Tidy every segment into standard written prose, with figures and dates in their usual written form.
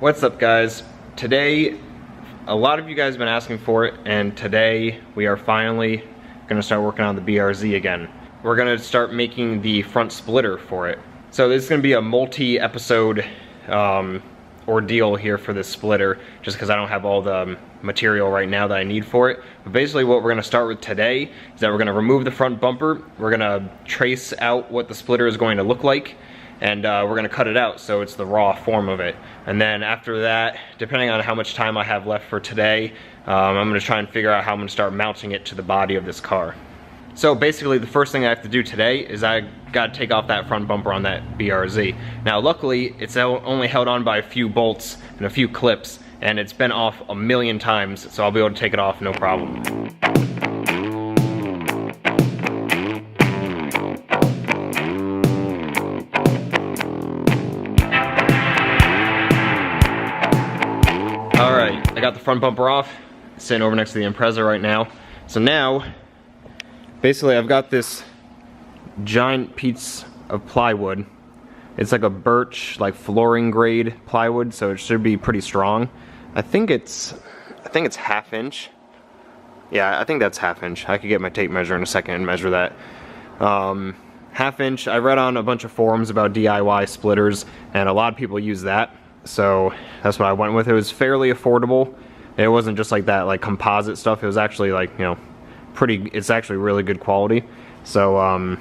What's up, guys? Today, a lot of you guys have been asking for it, and today we are finally gonna start working on the BRZ again. We're gonna start making the front splitter for it. So this is gonna be a multi-episode ordeal here for this splitter, just because I don't have all the material right now that I need for it. But basically what we're gonna start with today is that we're gonna remove the front bumper, we're gonna trace out what the splitter is going to look like, and we're gonna cut it out so it's the raw form of it. And then after that, depending on how much time I have left for today, I'm gonna try and figure out how I'm gonna start mounting it to the body of this car. So basically the first thing I have to do today is I gotta take off that front bumper on that BRZ. Now luckily it's only held on by a few bolts and a few clips, and it's been off a million times, so I'll be able to take it off no problem. Alright, I got the front bumper off, sitting over next to the Impreza right now. So now, basically I've got this giant piece of plywood. It's like a birch, like flooring grade plywood, so it should be pretty strong. I think it's ½ inch. Yeah, I think that's ½ inch. I could get my tape measure in a second and measure that. ½ inch, I read on a bunch of forums about DIY splitters, and a lot of people use that. So that's what I went with. It was fairly affordable. It wasn't just like that like composite stuff. It was actually like, you know, it's actually really good quality. So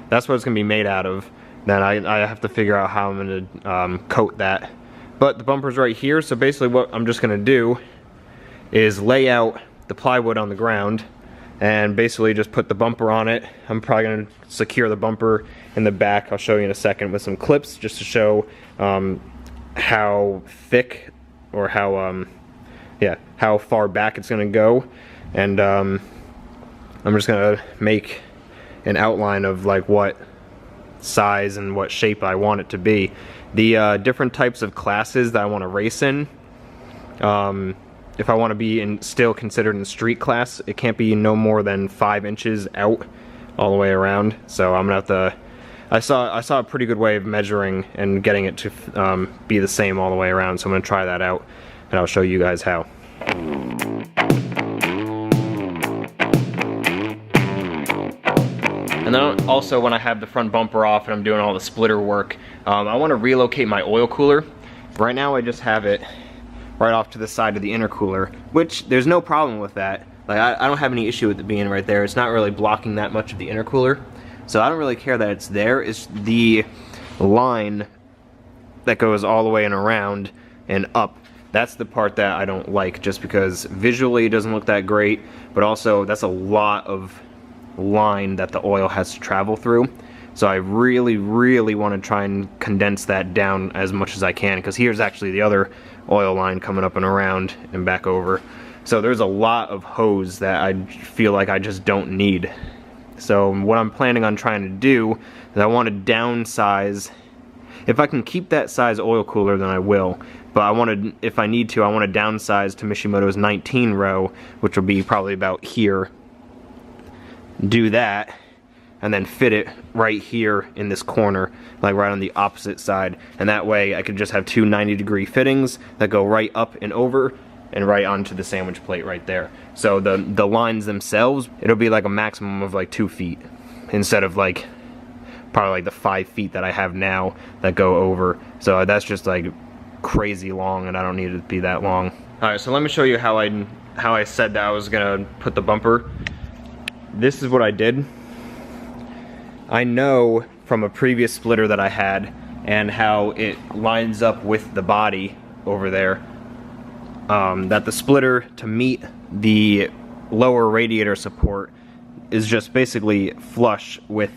that's what it's gonna be made out of. Then I have to figure out how I'm gonna coat that. But the bumper's right here, so basically what I'm just gonna do is lay out the plywood on the ground and basically just put the bumper on it. I'm probably gonna secure the bumper in the back, I'll show you in a second, with some clips just to show how thick or how far back it's gonna go. And I'm just gonna make an outline of like what size and what shape I want it to be. The different types of classes that I want to race in, if I want to be still considered in street class, it can't be no more than 5 inches out all the way around. So I'm gonna have to, I saw a pretty good way of measuring and getting it to be the same all the way around, so I'm gonna try that out and I'll show you guys how. And then also when I have the front bumper off and I'm doing all the splitter work, I want to relocate my oil cooler. Right now I just have it right off to the side of the intercooler, which there's no problem with that. Like I don't have any issue with it being right there. It's not really blocking that much of the intercooler, so I don't really care that it's there. It's the line that goes all the way and around and up. That's the part that I don't like, just because visually it doesn't look that great, but also that's a lot of line that the oil has to travel through. So I really want to try and condense that down as much as I can, because here's actually the other oil line coming up and around and back over. So there's a lot of hose that I feel like I just don't need. So what I'm planning on trying to do is I want to downsize. If I can keep that size oil cooler, then I will. But I want to, if I need to, I want to downsize to Mishimoto's 19 row, which will be probably about here. Do that, and then fit it right here in this corner, like right on the opposite side, and that way I could just have two 90-degree fittings that go right up and over and right onto the sandwich plate right there. So the lines themselves, it'll be like a maximum of like 2 feet instead of like probably like the 5 feet that I have now that go over. So that's just like crazy long, and I don't need it to be that long. Alright, so let me show you how I said that I was gonna put the bumper. This is what I did. I know from a previous splitter that I had and how it lines up with the body over there, that the splitter to meet the lower radiator support is just basically flush with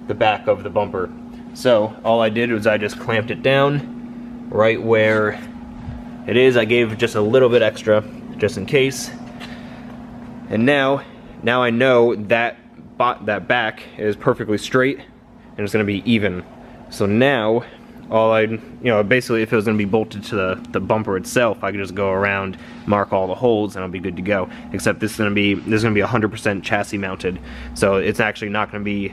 the back of the bumper. So all I did was I just clamped it down right where it is. I gave just a little bit extra just in case, and now I know that that back is perfectly straight and it's going to be even. So now basically if it was going to be bolted to the bumper itself, I could just go around, mark all the holes, and I'll be good to go. Except this is going to be 100% chassis mounted, so it's actually not going to be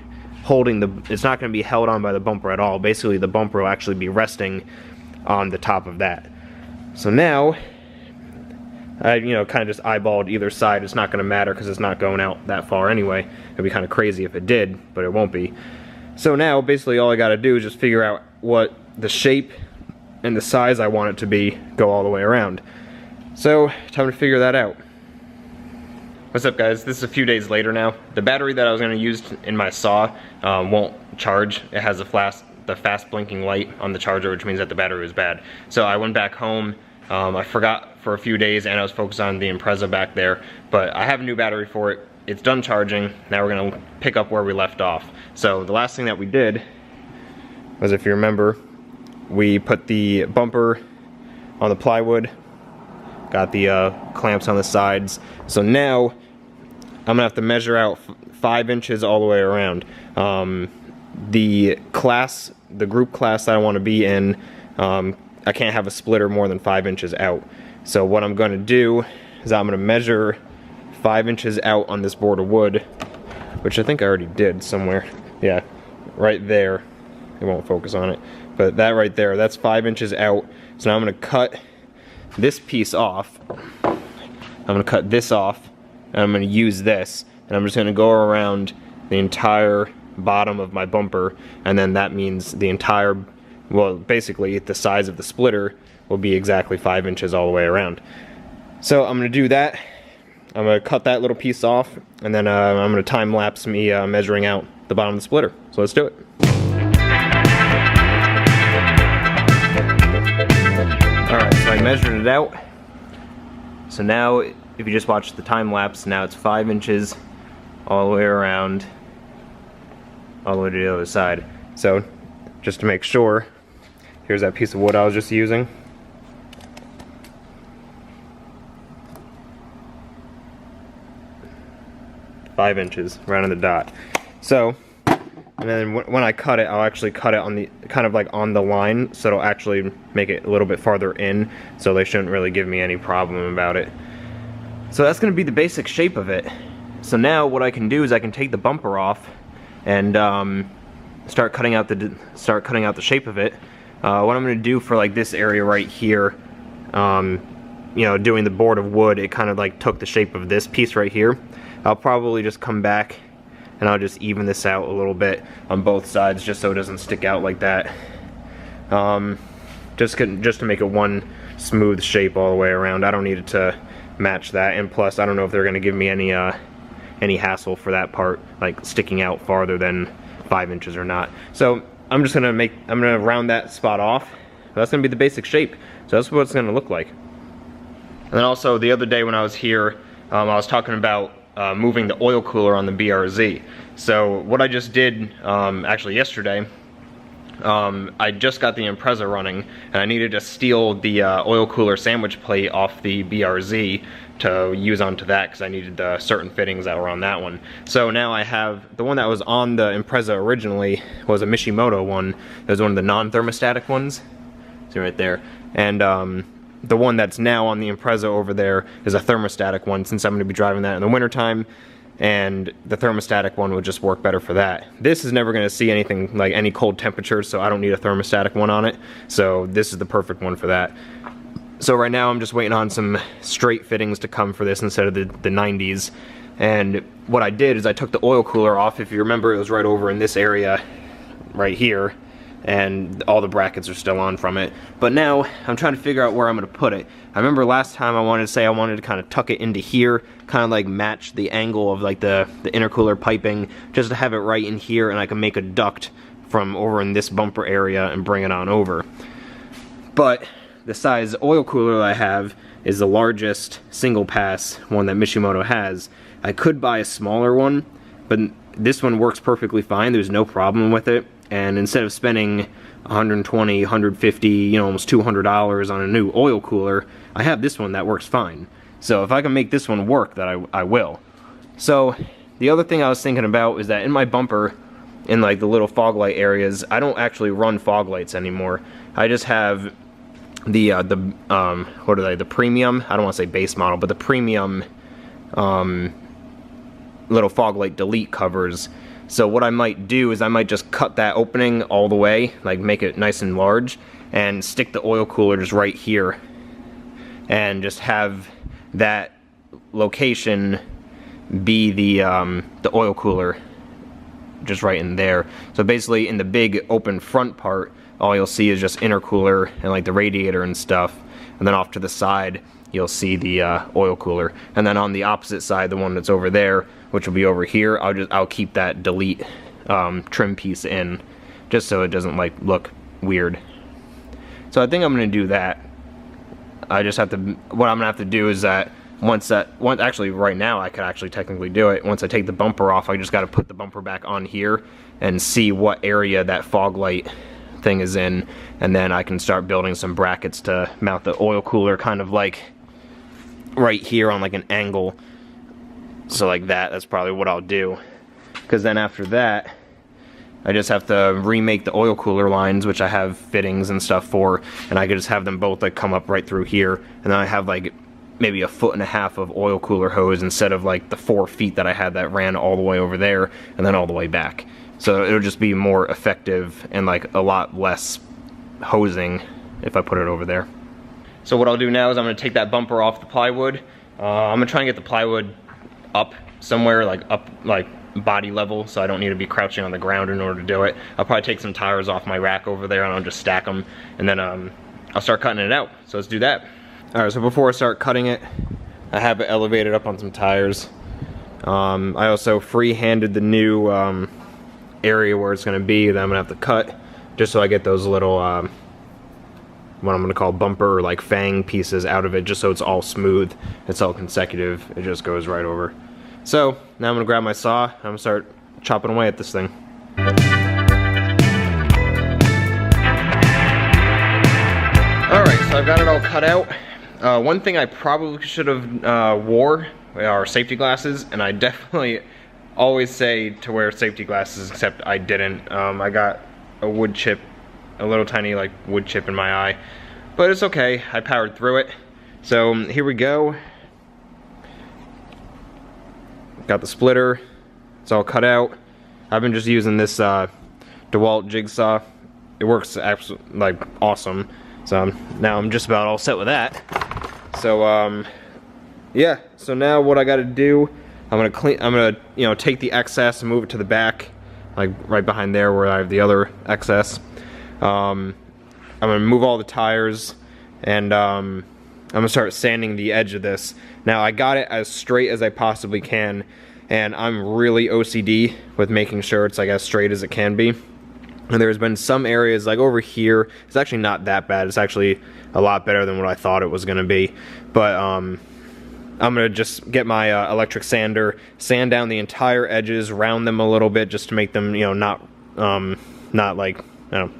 it's not going to be held on by the bumper at all. Basically the bumper will actually be resting on the top of that. So now, I kind of just eyeballed either side. It's not going to matter because it's not going out that far anyway. It'd be kind of crazy if it did, but it won't be. So now, basically all I got to do is just figure out what the shape and the size I want it to be, go all the way around. So, time to figure that out. What's up, guys? This is a few days later now. The battery that I was going to use in my saw won't charge. It has the fast blinking light on the charger, which means that the battery was bad. So I went back home. I forgot for a few days, and I was focused on the Impreza back there. But I have a new battery for it. It's done charging. Now we're going to pick up where we left off. So the last thing that we did was, if you remember, we put the bumper on the plywood, got the clamps on the sides. So now I'm gonna have to measure out 5 inches all the way around. The group class that I want to be in, I can't have a splitter more than 5 inches out. So what I'm going to do is I'm going to measure 5 inches out on this board of wood, which I think I already did somewhere. Yeah, right there. It won't focus on it, but that right there, that's 5 inches out. So now I'm going to cut this piece off. I'm going to cut this off, and I'm going to use this, and I'm just going to go around the entire bottom of my bumper, and then that means the entire, well, basically the size of the splitter will be exactly 5 inches all the way around. So I'm going to do that. I'm going to cut that little piece off, and then I'm going to time lapse me measuring out the bottom of the splitter. So let's do it. Alright, so I measured it out. So now, if you just watch the time lapse, now it's 5 inches all the way around, all the way to the other side. So, just to make sure, here's that piece of wood I was just using. Five inches, right on the dot. So, and then when I cut it, I'll actually cut it on the, kind of like on the line, so it'll actually make it a little bit farther in, so they shouldn't really give me any problem about it. So that's going to be the basic shape of it. So now what I can do is I can take the bumper off and start cutting out the shape of it. What I'm going to do for like this area right here, doing the board of wood, it kind of like took the shape of this piece right here. I'll probably just come back and I'll just even this out a little bit on both sides, just so it doesn't stick out like that. Just to make it one smooth shape all the way around. I don't need it to match that, and plus I don't know if they're going to give me any hassle for that part, like sticking out farther than 5 inches or not. So I'm just gonna round that spot off. That's gonna be the basic shape. So that's what it's gonna look like. And then also the other day when I was here, I was talking about moving the oil cooler on the BRZ. So what I just did, actually yesterday, I just got the Impreza running, and I needed to steal the oil cooler sandwich plate off the BRZ to use onto that, because I needed the certain fittings that were on that one. So now I have, the one that was on the Impreza originally was a Mishimoto one. It was one of the non-thermostatic ones. See right there. And the one that's now on the Impreza over there is a thermostatic one, since I'm going to be driving that in the wintertime, and the thermostatic one would just work better for that. This is never going to see anything like any cold temperatures, so I don't need a thermostatic one on it. So this is the perfect one for that. So right now I'm just waiting on some straight fittings to come for this instead of the 90s. And what I did is I took the oil cooler off. If you remember, it was right over in this area right here, and all the brackets are still on from it. But now I'm trying to figure out where I'm going to put it. I remember last time I wanted to kind of tuck it into here, kind of like match the angle of like the intercooler piping, just to have it right in here, and I can make a duct from over in this bumper area and bring it on over. But the size oil cooler that I have is the largest single pass one that Mishimoto has. I could buy a smaller one, but this one works perfectly fine. There's no problem with it. And instead of spending $120, $150, almost $200 on a new oil cooler, I have this one that works fine. So if I can make this one work, that I will. So the other thing I was thinking about is that in my bumper, in like the little fog light areas, I don't actually run fog lights anymore. I just have the what are they? The premium. I don't want to say base model, but the premium little fog light delete covers. So what I might do is I might just cut that opening all the way, like make it nice and large, and stick the oil cooler just right here, and just have that location be the oil cooler just right in there. So basically in the big open front part, all you'll see is just intercooler and like the radiator and stuff, and then off to the side you'll see the oil cooler, and then on the opposite side, the one that's over there, which will be over here, I'll keep that delete trim piece in, just so it doesn't like look weird. So I think I'm gonna do that. I just have to, what I'm gonna have to do is that actually right now I could actually technically do it. Once I take the bumper off, I just gotta put the bumper back on here and see what area that fog light thing is in, and then I can start building some brackets to mount the oil cooler kind of like right here on like an angle. So like that's probably what I'll do, because then after that I just have to remake the oil cooler lines, which I have fittings and stuff for, and I could just have them both like come up right through here, and then I have like maybe 1.5 feet of oil cooler hose instead of like the 4 feet that I had that ran all the way over there and then all the way back. So it'll just be more effective and like a lot less hosing if I put it over there. So what I'll do now is I'm gonna take that bumper off the plywood. I'm gonna try and get the plywood up somewhere, like up like body level, so I don't need to be crouching on the ground in order to do it. I'll probably take some tires off my rack over there and I'll just stack them, and then I'll start cutting it out. So let's do that. Alright, so before I start cutting it, I have it elevated up on some tires. I also free-handed the new area where it's going to be that I'm going to have to cut, just so I get those little, what I'm going to call bumper, like fang pieces out of it, just so it's all smooth, it's all consecutive, it just goes right over. So, now I'm going to grab my saw, I'm going to start chopping away at this thing. Alright, so I've got it all cut out. One thing I probably should have wore are safety glasses, and I definitely always say to wear safety glasses, except I didn't. I got a wood chip, a little tiny like wood chip in my eye, but it's okay, I powered through it. So here we go. Got the splitter, it's all cut out. I've been just using this DeWalt jigsaw. It works absolutely like awesome. So now I'm just about all set with that. So yeah, so now what I gotta do, I'm gonna take the excess and move it to the back, like right behind there where I have the other excess. I'm gonna move all the tires, and I'm gonna start sanding the edge of this. Now I got it as straight as I possibly can, and I'm really OCD with making sure it's like as straight as it can be. And there's been some areas, like over here, it's actually not that bad. It's actually a lot better than what I thought it was gonna be. But I'm gonna just get my electric sander, sand down the entire edges, round them a little bit just to make them, not like,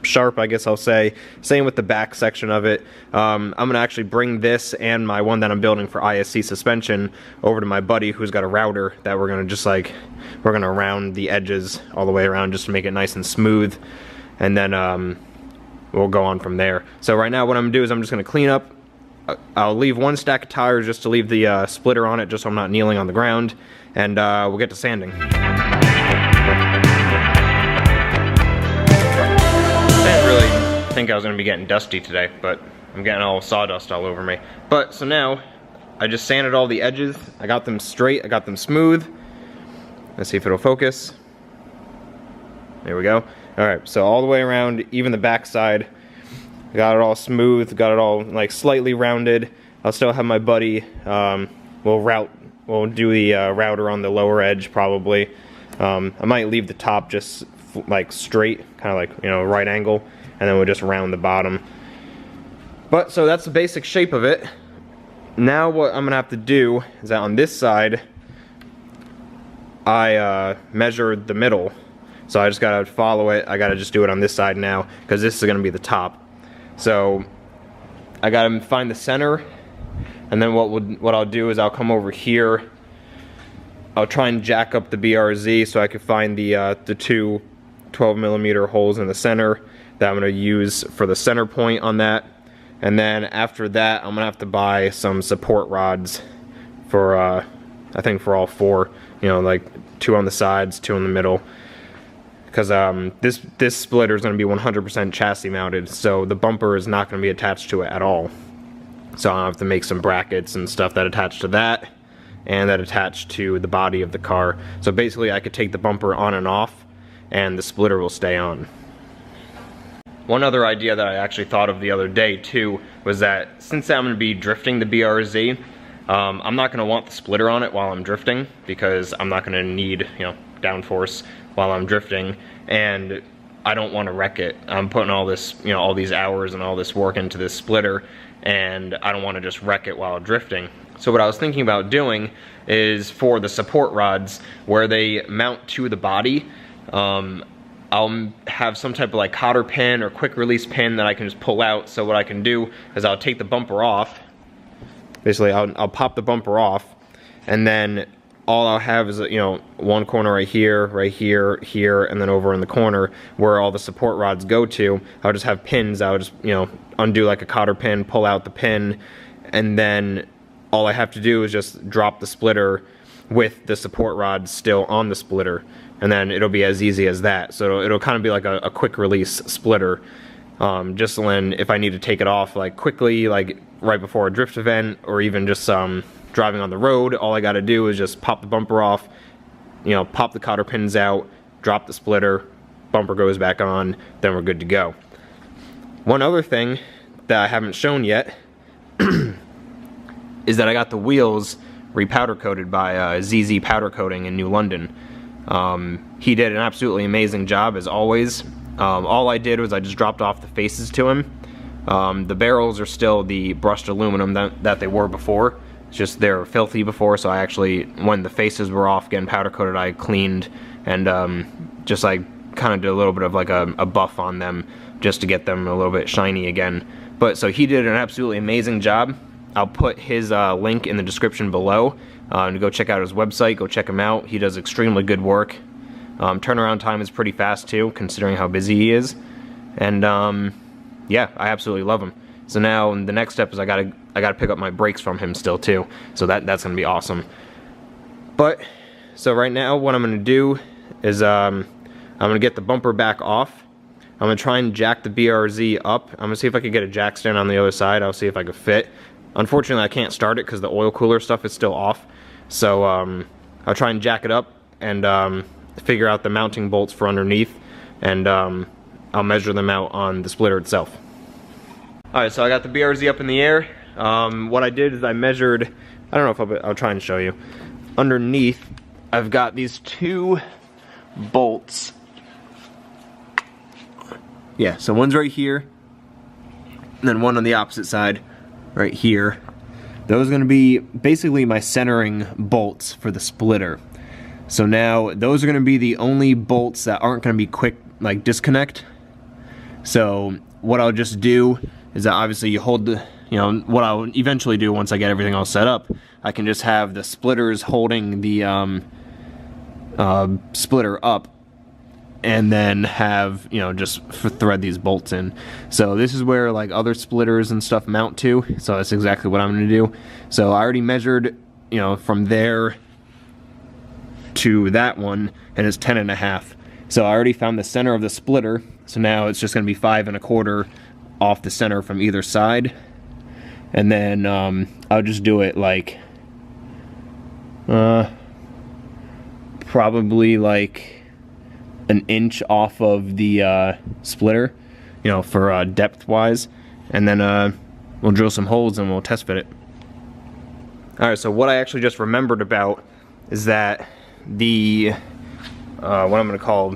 sharp, I guess I'll say. Same with the back section of it. I'm gonna actually bring this and my one that I'm building for ISC suspension over to my buddy who's got a router that we're gonna just like, we're gonna round the edges all the way around just to make it nice and smooth, and then we'll go on from there. So right now what I'm gonna do is I'm just gonna clean up. I'll leave one stack of tires just to leave the splitter on it, just so I'm not kneeling on the ground, and we'll get to sanding. I didn't really think I was gonna be getting dusty today, but I'm getting all sawdust all over me. But so now I just sanded all the edges. I got them straight, I got them smooth. Let's see if it'll focus. There we go. Alright, so all the way around, even the back side, got it all smooth, got it all like slightly rounded. I'll still have my buddy, we'll do the router on the lower edge probably. I might leave the top just like straight, kind of like, right angle, and then we'll just round the bottom. But so that's the basic shape of it. Now what I'm gonna have to do is that on this side, I measured the middle, so I just gotta follow it. I gotta just do it on this side now, because this is gonna be the top. So I gotta find the center, and then what I'll do is I'll come over here. I'll try and jack up the BRZ so I can find the two 12mm holes in the center that I'm gonna use for the center point on that. And then after that, I'm gonna have to buy some support rods for I think for all four. Like 2 on the sides, 2 in the middle. because this splitter is going to be 100% chassis mounted, so the bumper is not going to be attached to it at all. So I'll have to make some brackets and stuff that attach to that, and that attach to the body of the car. So basically I could take the bumper on and off, and the splitter will stay on. One other idea that I actually thought of the other day too was that since I'm going to be drifting the BRZ, I'm not going to want the splitter on it while I'm drifting, because I'm not going to need, you know, downforce while I'm drifting, and I don't want to wreck it. I'm putting all this, you know, all these hours and all this work into this splitter, and I don't want to just wreck it while drifting. So what I was thinking about doing is, for the support rods where they mount to the body, I'll have some type of like cotter pin or quick release pin that I can just pull out. So what I can do is I'll take the bumper off. Basically I'll pop the bumper off, and then all I'll have is, you know, one corner right here, here, and then over in the corner where all the support rods go to, I'll just have pins. I'll just, you know, undo like a cotter pin, pull out the pin, and then all I have to do is just drop the splitter with the support rods still on the splitter, and then it'll be as easy as that. So it'll kind of be like a quick release splitter, just when, if I need to take it off like quickly, like right before a drift event, or even just driving on the road, all I gotta do is just pop the bumper off, you know, pop the cotter pins out, drop the splitter, bumper goes back on, then we're good to go. One other thing that I haven't shown yet is that I got the wheels repowder coated by ZZ Powder Coating in New London. He did an absolutely amazing job, as always. All I did was I just dropped off the faces to him. The barrels are still the brushed aluminum that they were before. It's just they're filthy before, so I actually, when the faces were off getting powder coated, I cleaned and just like kind of did a little bit of like a buff on them just to get them a little bit shiny again. But so he did an absolutely amazing job. I'll put his link in the description below to go check out his website, go check him out. He does extremely good work. Turnaround time is pretty fast too, considering how busy he is. And yeah, I absolutely love him. So now the next step is I gotta pick up my brakes from him still too. So that's gonna be awesome. But so right now what I'm gonna do is I'm gonna get the bumper back off. I'm gonna try and jack the BRZ up. I'm gonna see if I can get a jack stand on the other side. I'll see if I can fit. Unfortunately I can't start it because the oil cooler stuff is still off. So I'll try and jack it up and figure out the mounting bolts for underneath, and I'll measure them out on the splitter itself. Alright, so I got the BRZ up in the air. What I did is I measured, I don't know if I'll try and show you. Underneath, I've got these two bolts. Yeah, so one's right here, and then one on the opposite side, right here. Those are going to be basically my centering bolts for the splitter. So now, those are going to be the only bolts that aren't going to be quick, like, disconnect. So, what I'll just do is that obviously you hold the, you know, what I'll eventually do once I get everything all set up, I can just have the splitters holding the splitter up, and then have, you know, just thread these bolts in. So this is where like other splitters and stuff mount to, so that's exactly what I'm going to do. So I already measured, you know, from there to that one, and it's 10.5. So I already found the center of the splitter, so now it's just going to be 5.25 off the center from either side, and then I'll just do it like probably like an inch off of the splitter, you know, for depth wise, and then we'll drill some holes and we'll test fit it. Alright, so what I actually just remembered about is that the what I'm going to call,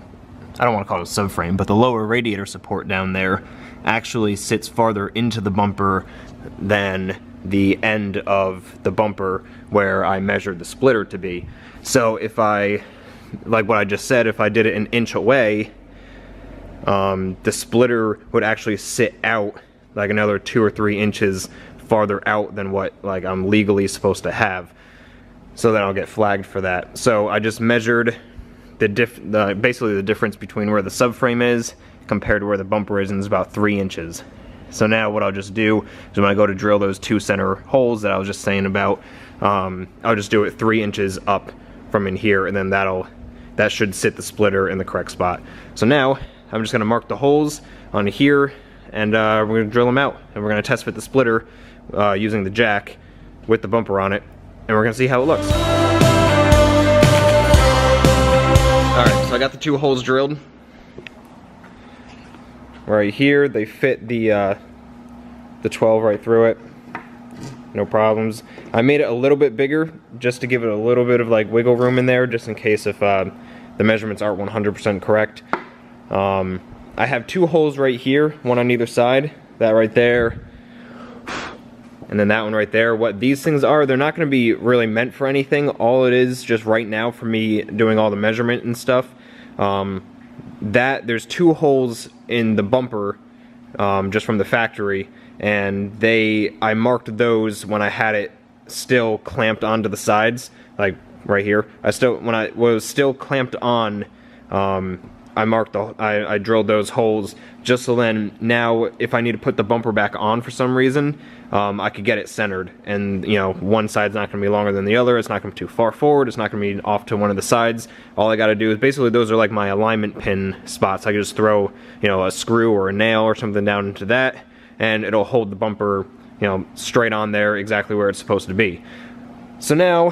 I don't want to call it a subframe, but the lower radiator support down there actually sits farther into the bumper than the end of the bumper where I measured the splitter to be. So if I, like what I just said, if I did it an inch away, the splitter would actually sit out like another 2 or 3 inches farther out than what like I'm legally supposed to have. So then I'll get flagged for that. So I just measured basically the difference between where the subframe is compared to where the bumper is, and it's about 3 inches. So now what I'll just do is when I go to drill those 2 center holes that I was just saying about, I'll just do it 3 inches up from in here, and then that'll that should sit the splitter in the correct spot. So now I'm just gonna mark the holes on here, and we're gonna drill them out, and we're gonna test fit the splitter using the jack with the bumper on it, and we're gonna see how it looks. Alright, so I got the 2 holes drilled. Right here, they fit the 12 right through it. No problems. I made it a little bit bigger just to give it a little bit of like wiggle room in there, just in case if the measurements aren't 100% correct. I have 2 holes right here, one on either side. That right there, and then that one right there. What these things are, they're not going to be really meant for anything. All it is just right now for me doing all the measurement and stuff. There's 2 holes in the bumper just from the factory, and I marked those when I had it still clamped onto the sides, like right here. When I was still clamped on, I drilled those holes just so then now if I need to put the bumper back on for some reason, I could get it centered, and you know, one side's not going to be longer than the other, it's not going to be too far forward, it's not going to be off to one of the sides. All I got to do is basically, those are like my alignment pin spots. I can just throw, you know, a screw or a nail or something down into that, and it'll hold the bumper, you know, straight on there exactly where it's supposed to be. So now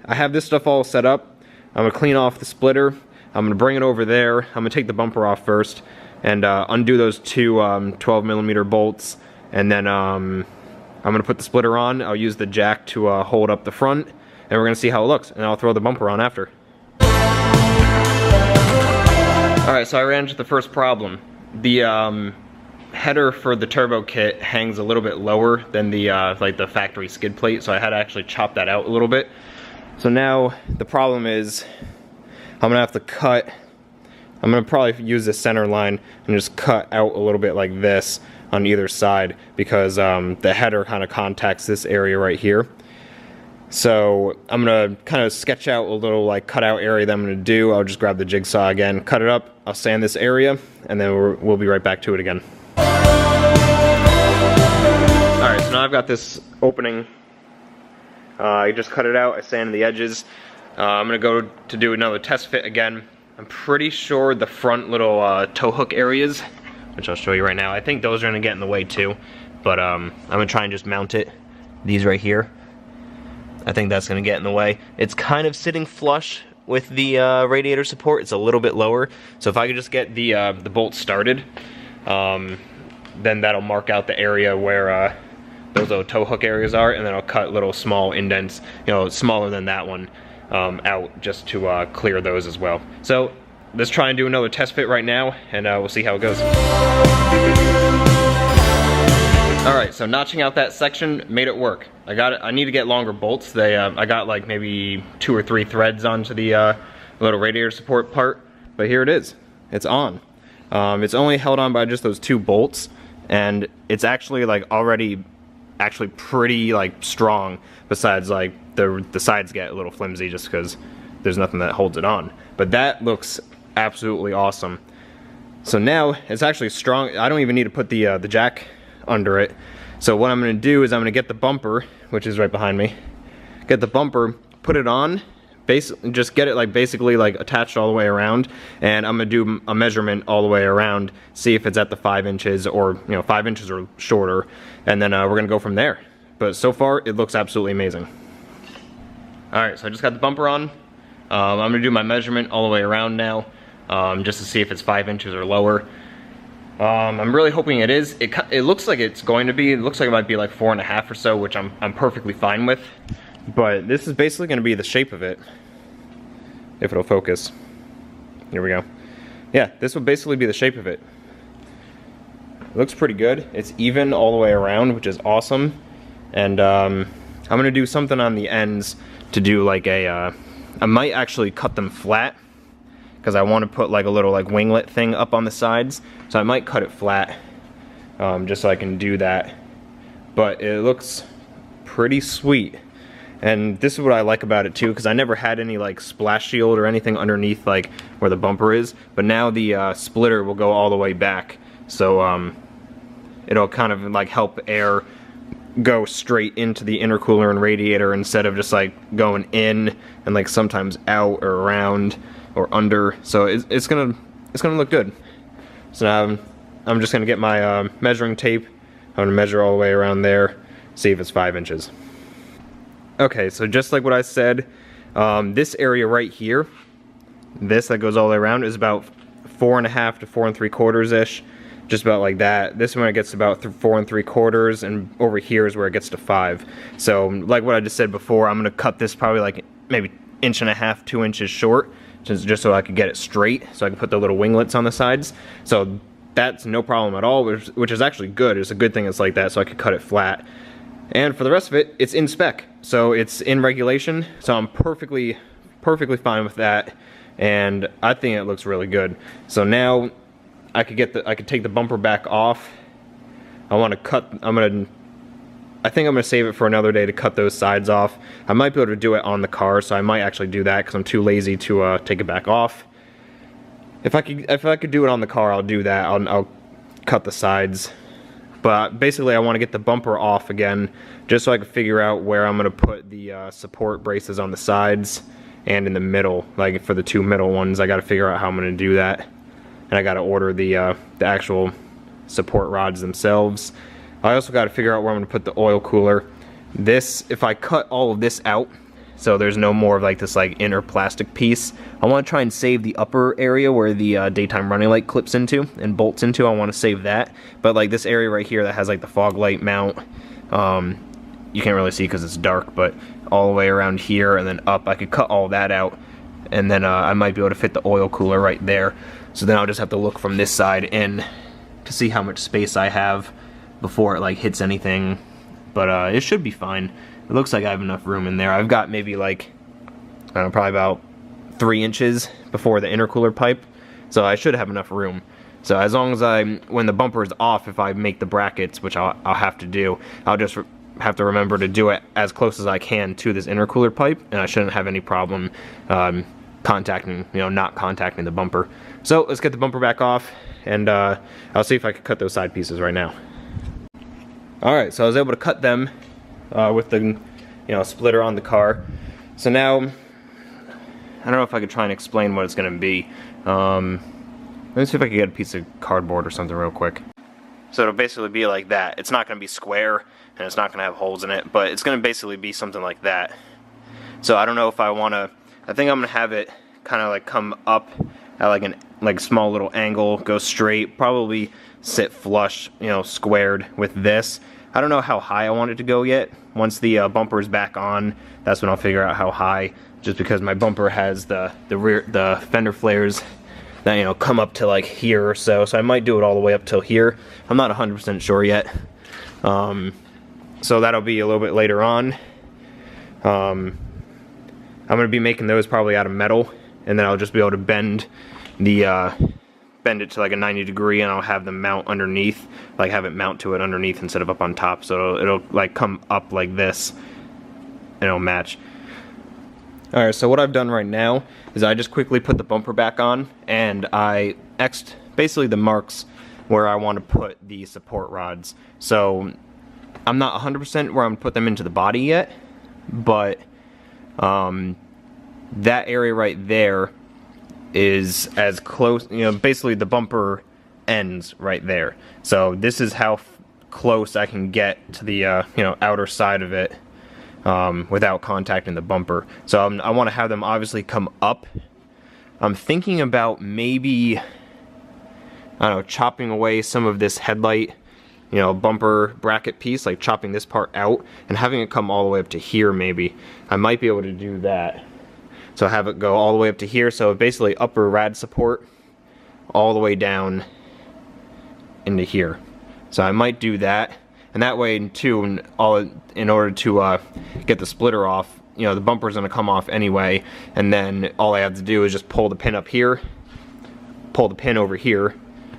I have this stuff all set up. I'm going to clean off the splitter. I'm going to bring it over there. I'm going to take the bumper off first and undo those 2 12mm bolts, and then I'm going to put the splitter on. I'll use the jack to hold up the front, and we're going to see how it looks, and I'll throw the bumper on after. Alright, so I ran into the first problem. The header for the turbo kit hangs a little bit lower than the like the factory skid plate, so I had to actually chop that out a little bit. So now the problem is I'm gonna have to cut. I'm gonna probably use the center line and just cut out a little bit like this on either side, because the header kind of contacts this area right here. So I'm gonna kind of sketch out a little like cutout area that I'm gonna do. I'll just grab the jigsaw again, cut it up, I'll sand this area, and then we'll be right back to it again. Alright, so now I've got this opening. I just cut it out, I sanded the edges. I'm gonna go to do another test fit again. I'm pretty sure the front little tow hook areas, which I'll show you right now, I think those are gonna get in the way too. But I'm gonna try and just mount it. These right here, I think that's gonna get in the way. It's kind of sitting flush with the radiator support. It's a little bit lower. So if I could just get the bolt started, then that'll mark out the area where those little tow hook areas are, and then I'll cut little small indents, you know, smaller than that one, out just to clear those as well. So let's try and do another test fit right now, and we'll see how it goes. Alright, so notching out that section made it work. I need to get longer bolts. I got like maybe 2 or 3 threads onto the little radiator support part, but here it is. It's on. It's only held on by just those 2 bolts, and it's actually like already pretty like strong, besides like the sides get a little flimsy just because there's nothing that holds it on. But that looks absolutely awesome. So now it's actually strong. I don't even need to put the jack under it. So what I'm going to do is I'm going to get the bumper, which is right behind me, get the bumper, put it on, just get it like basically like attached all the way around, and I'm going to do a measurement all the way around, see if it's at the 5 inches or 5 inches or shorter, and then we're going to go from there. But so far it looks absolutely amazing. Alright, so I just got the bumper on. I'm going to do my measurement all the way around now, just to see if it's 5 inches or lower. I'm really hoping it is. It looks like it's going to be. It looks like it might be like 4.5 or so, which I'm perfectly fine with. But this is basically going to be the shape of it, if it'll focus. Here we go. Yeah, this will basically be the shape of it. It looks pretty good. It's even all the way around, which is awesome. And I'm going to do something on the ends to do like I might actually cut them flat, because I want to put like a little like winglet thing up on the sides. So I might cut it flat, just so I can do that. But it looks pretty sweet. And this is what I like about it too, because I never had any like splash shield or anything underneath like where the bumper is. But now the splitter will go all the way back. So it'll kind of like help air go straight into the intercooler and radiator, instead of just like going in and like sometimes out or around. or under, so it's gonna look good. So now I'm just gonna get my measuring tape. I'm gonna measure all the way around there, see if it's 5 inches. Okay, so just like what I said, this area right here, this that goes all the way around, is about 4.5 to 4 3/4 ish, just about like that. This one it gets about 4 3/4, and over here is where it gets to 5. So like what I just said before, I'm gonna cut this probably like maybe 1.5 to 2 inches short, just so I could get it straight, so I can put the little winglets on the sides. So that's no problem at all, which is actually good. It's a good thing it's like that, so I could cut it flat. And for the rest of it, it's in spec, so it's in regulation, so I'm perfectly fine with that, and I think it looks really good. So now I could take the bumper back off. I think I'm gonna save it for another day to cut those sides off. I might be able to do it on the car, so I might actually do that because I'm too lazy to take it back off. If I could do it on the car, I'll do that. I'll cut the sides. But basically I want to get the bumper off again, just so I can figure out where I'm going to put the support braces on the sides and in the middle. Like for the 2 middle ones, I got to figure out how I'm going to do that. And I got to order the actual support rods themselves. I also got to figure out where I'm going to put the oil cooler. This, if I cut all of this out, so there's no more of like this like inner plastic piece, I want to try and save the upper area where the daytime running light clips into and bolts into. I want to save that, but like this area right here that has like the fog light mount, you can't really see because it's dark, but all the way around here and then up, I could cut all that out, and then I might be able to fit the oil cooler right there. So then I'll just have to look from this side in to see how much space I have before it like hits anything, but it should be fine. It looks like I have enough room in there. I've got maybe like, I don't know, probably about 3 inches before the intercooler pipe, so I should have enough room. So as long as when the bumper is off, if I make the brackets, which I'll have to do, I'll just have to remember to do it as close as I can to this intercooler pipe, and I shouldn't have any problem not contacting the bumper. So let's get the bumper back off, and I'll see if I can cut those side pieces right now. Alright, so I was able to cut them with the splitter on the car. So now I don't know if I could try and explain what it's going to be. Let me see if I can get a piece of cardboard or something real quick. So it'll basically be like that. It's not going to be square and it's not going to have holes in it, but it's going to basically be something like that. So I don't know if I want to, I think I'm going to have it kind of like come up at like a small little angle, go straight, probably sit flush, squared with this. I don't know how high I want it to go yet. Once the bumper is back on, that's when I'll figure out how high, just because my bumper has the fender flares that come up to like here or so. So I might do it all the way up till here. I'm not 100% sure yet. So that'll be a little bit later on. I'm gonna be making those probably out of metal, and then I'll just be able to bend it to like a 90 degree, and I'll have them mount underneath, like have it mount to it underneath instead of up on top, so it'll like come up like this and it'll match. Alright, so what I've done right now is I just quickly put the bumper back on, and I X'd basically the marks where I want to put the support rods. So I'm not 100% where I'm going to put them into the body yet, but that area right there is as close, basically the bumper ends right there. So this is how close I can get to the outer side of it without contacting the bumper. So I want to have them obviously come up. I'm thinking about maybe, I don't know, chopping away some of this headlight, bumper bracket piece, like chopping this part out and having it come all the way up to here maybe. I might be able to do that. So have it go all the way up to here, so basically upper rad support all the way down into here. So I might do that, and that way too, in order to get the splitter off, the bumper's going to come off anyway, and then all I have to do is just pull the pin up here, pull the pin over here,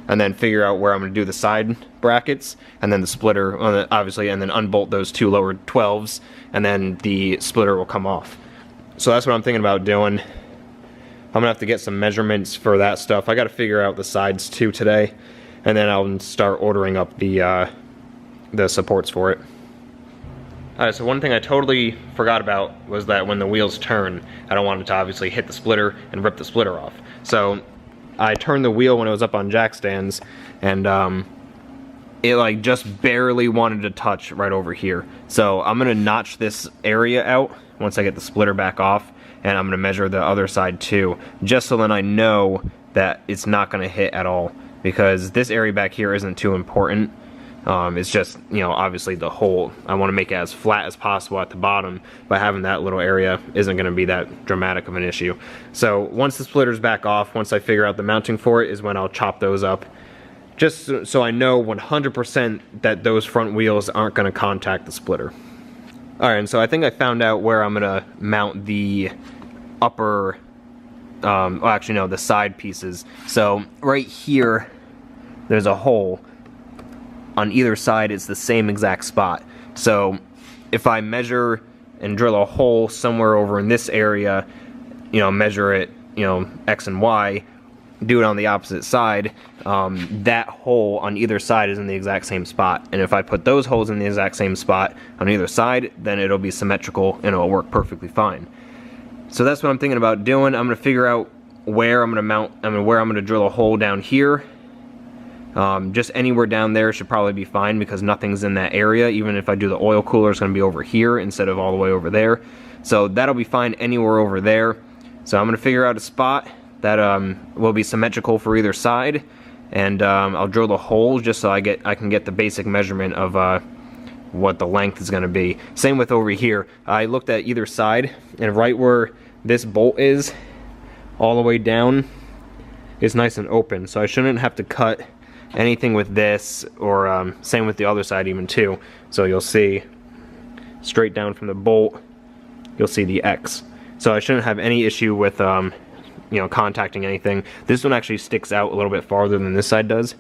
and then figure out where I'm going to do the side brackets, and then the splitter, obviously, and then unbolt those 2 lower 12s, and then the splitter will come off. So that's what I'm thinking about doing. I'm gonna have to get some measurements for that stuff. I gotta figure out the sides too today, and then I'll start ordering up the supports for it. Alright, so one thing I totally forgot about was that when the wheels turn, I don't want it to obviously hit the splitter and rip the splitter off. So I turned the wheel when it was up on jack stands, and it like just barely wanted to touch right over here. So I'm gonna notch this area out once I get the splitter back off, and I'm gonna measure the other side too, just so then I know that it's not gonna hit at all, because this area back here isn't too important. It's just, you know, obviously the hole, I want to make it as flat as possible at the bottom, but having that little area isn't going to be that dramatic of an issue. So once the splitter's back off, once I figure out the mounting for it, is when I'll chop those up, just so I know 100% that those front wheels aren't going to contact the splitter. Alright, and so I think I found out where I'm going to mount the upper, well actually no, the side pieces. So right here, there's a hole. On either side, it's the same exact spot. So if I measure and drill a hole somewhere over in this area, you know, measure it, you know, X and Y, do it on the opposite side, that hole on either side is in the exact same spot. And if I put those holes in the exact same spot on either side, then it'll be symmetrical and it'll work perfectly fine. So that's what I'm thinking about doing. I'm gonna figure out where I'm gonna mount, where I'm gonna drill a hole down here. Just anywhere down there should probably be fine, because nothing's in that area. Even if I do the oil cooler, it's going to be over here instead of all the way over there. So that'll be fine anywhere over there. So I'm going to figure out a spot that will be symmetrical for either side, and I'll drill the hole just so I can get the basic measurement of what the length is going to be. Same with over here. I looked at either side, and right where this bolt is, all the way down, is nice and open. So I shouldn't have to cut anything with this, or same with the other side even too. So you'll see straight down from the bolt, you'll see the X. So I shouldn't have any issue with you know, contacting anything. This one actually sticks out a little bit farther than this side does.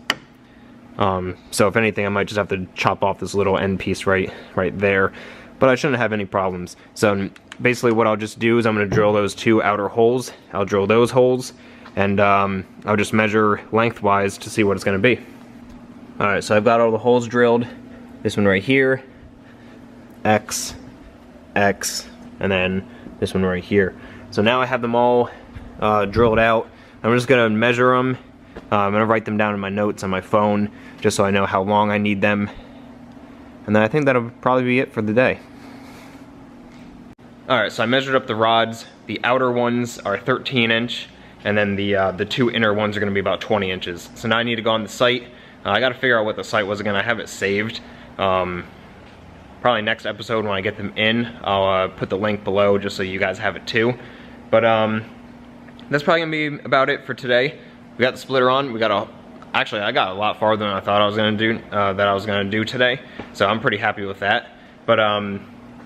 So if anything, I might just have to chop off this little end piece right there, but I shouldn't have any problems. So basically what I'll just do is I'm going to drill those two outer holes. I'll drill those holes, and I'll just measure lengthwise to see what it's going to be. Alright, so I've got all the holes drilled. This one right here, X, X, and then this one right here. So now I have them all drilled out. I'm just going to measure them. I'm going to write them down in my notes on my phone, just so I know how long I need them. And then I think that'll probably be it for the day. Alright, so I measured up the rods. The outer ones are 13-inch. And then the two inner ones are going to be about 20 inches. So now I need to go on the site. I got to figure out what the site was again. I have it saved. Probably next episode when I get them in, I'll put the link below just so you guys have it too. But that's probably going to be about it for today. We got the splitter on. Actually, I got a lot farther than I thought I was going to do today. So I'm pretty happy with that. But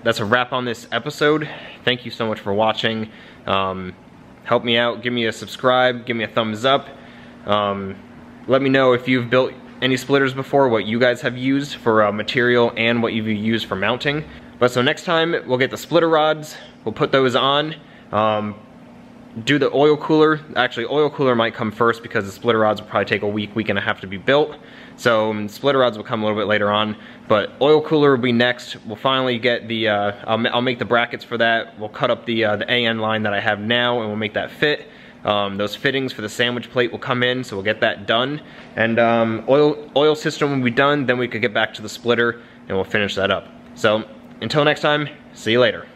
that's a wrap on this episode. Thank you so much for watching. Help me out, give me a subscribe, give me a thumbs up. Let me know if you've built any splitters before, what you guys have used for material, and what you've used for mounting. But so next time, we'll get the splitter rods, we'll put those on, do the oil cooler. Actually, oil cooler might come first because the splitter rods will probably take a week and a half to be built. So splitter rods will come a little bit later on, but oil cooler will be next. We'll finally get the, I'll make the brackets for that. We'll cut up the AN line that I have now, and we'll make that fit. Those fittings for the sandwich plate will come in, so we'll get that done. And oil system will be done, then we could get back to the splitter and we'll finish that up. So until next time, see you later.